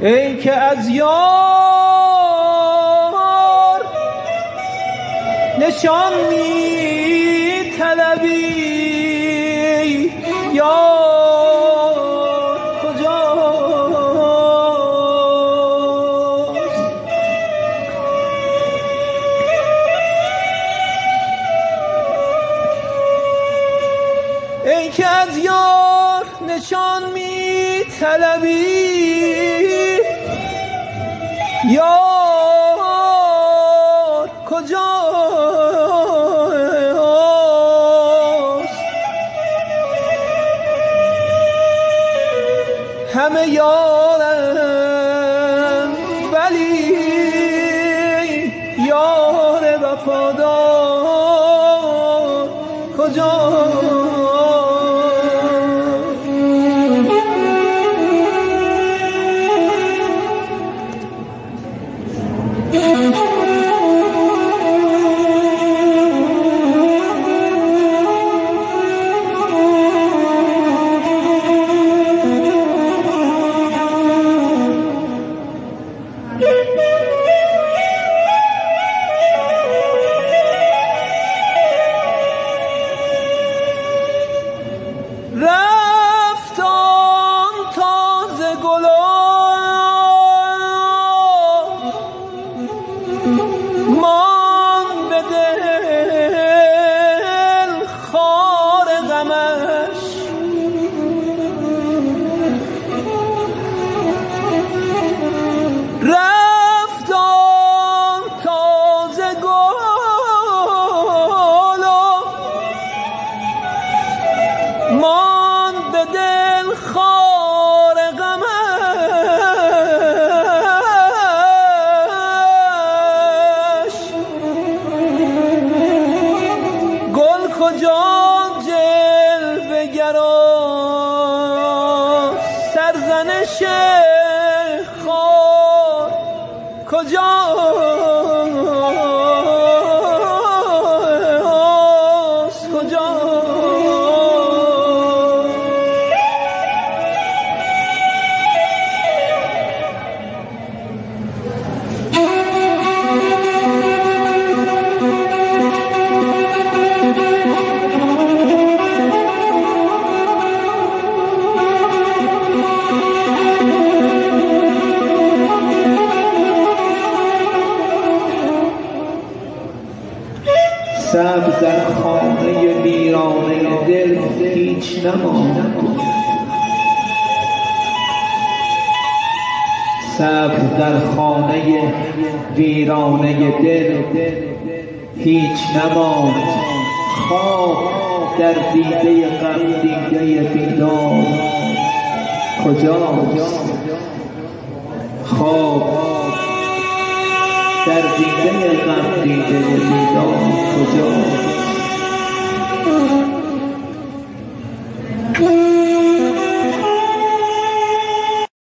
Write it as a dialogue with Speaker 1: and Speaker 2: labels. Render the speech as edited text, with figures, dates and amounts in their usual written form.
Speaker 1: ای که از یار نشان می طلبی، یار کجاست؟ ای که از یار نشان می طلبی، یار کجاست؟ همه یارم ولی یار وفادار کجاست؟ کجا جلوه گراست سرزنش خار کجاست؟
Speaker 2: صبر در خانه ویرانه دل هیچ نماند، صبر در خانه ویرانه دل هیچ نماند. خواب در دیده غم دیده بیدار کجاست؟ خواب در دیده غم دیده بیدار کجاست؟